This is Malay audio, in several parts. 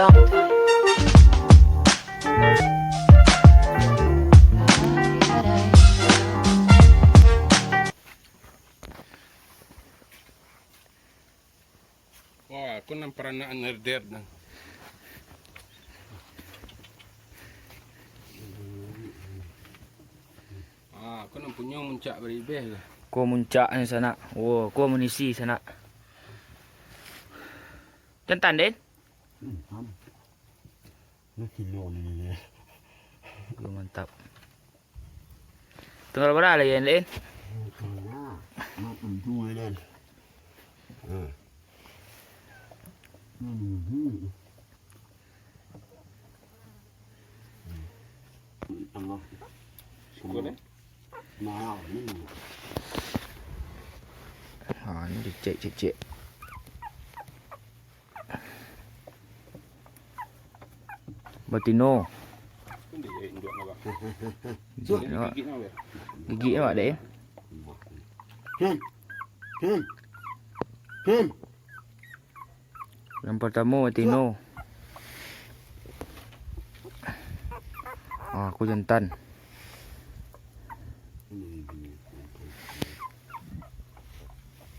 long time. Wah, aku nang peranaan herder nang. Aku nang punya muncak beribeh lah. Ko muncak ni sana. Oh, ko amunisi sana. Jantan Den. Mantap. Tengah berapa lagi yang lain? Syukur eh. Ini dicek. Batino. Ini dia induk nak. Gigit nak ber. Gigit awak dek. Yang pertama Batino. Aku jantan.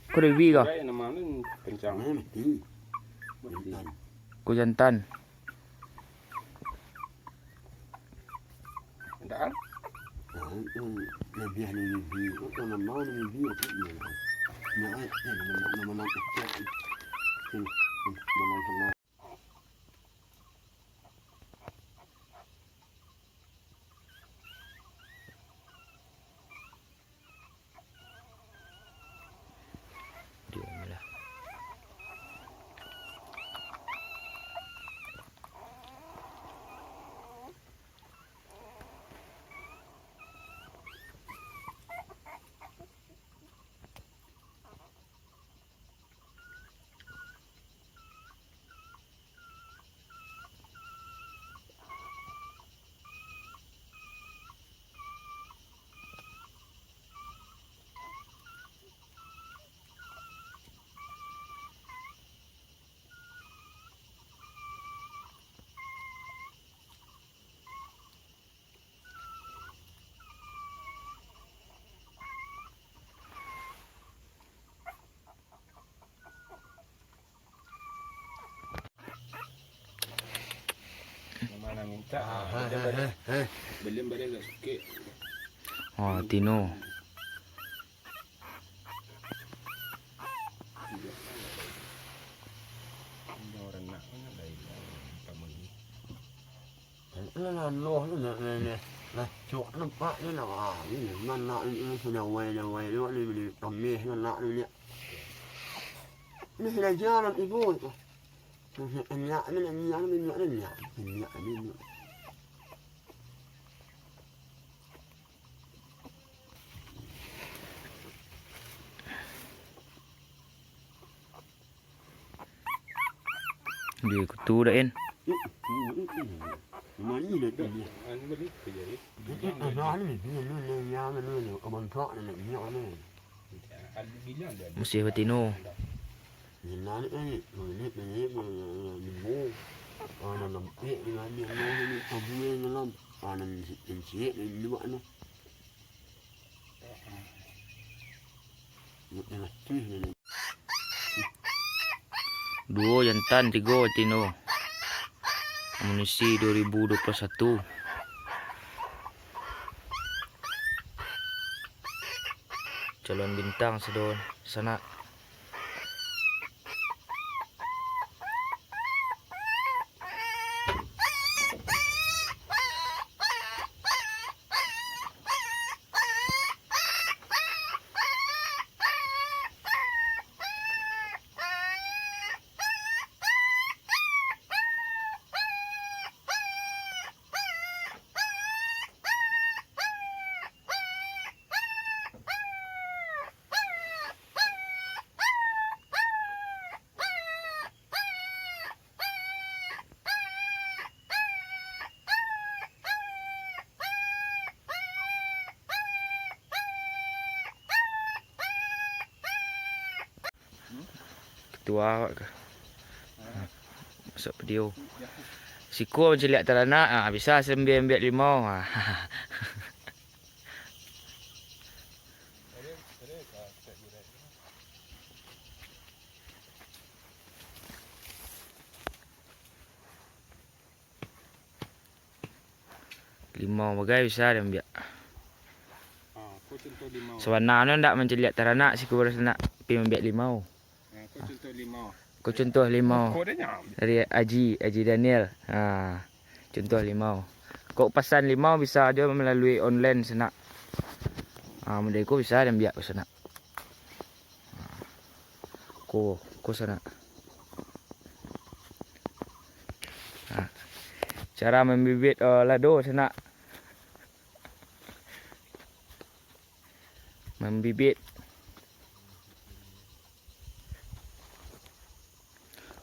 Kau dah BABI kah? Saya nama ni kencang. Kau jantan. Dah. Mana minta? Belum balik dah sikit. Tino. Orang nak dari kamu ni. Loh ni. Lah, cok nampak ni lah. Ni nak ni sudah wai ni kami nak ni. Ni dah jalan ibu tu. Minyak ni. Dia kutu dah En. Mari dah dia. Ani balik kerja ni. Ni abang tak ni minyak ni. Ada bilang dah. Mesti Batino. Ni ana nampak dengan dia ni abuan dalam ana cik ni buat ni. Dua jantan, 3 Batino. Amunisi 2021. Calon bintang sedon sana. Ketua awak ke? masuk video. Siko macam lihat teranak, bisa sembilan limau. Limau bagai bisa dia ambil. Kau contoh limau. Sewarna tu ndak macam lihat teranak siko baru nak pergi ambil limau. Kau contoh limau. Kau contoh limau. Kau dah nyam. Dari Haji Daniel. Contoh limau. Kau pesan limau bisa aja melalui online senak. Model kau bisa dan biak senak. Kau senak. Cara membibit lado senak. Membibit.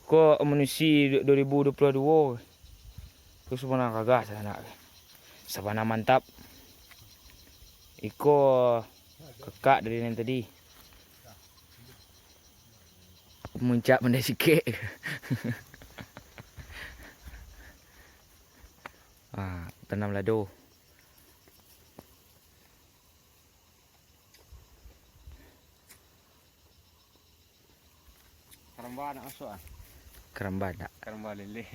Ko Amunisi 2022. Ko semua nak kagak sana. Sabana mantap. Iko kekak dari yang tadi. Muncak benda sikit. Tanam lado. Karamba nak masuk ah. Keramba tak? Karamba lele.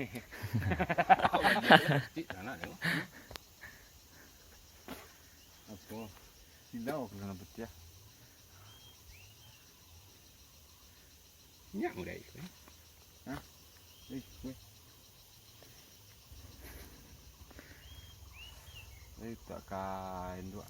Anak tengok. Apa? Silau aku kena betia. Nyak mudah itu. Hah? Tak kain dua.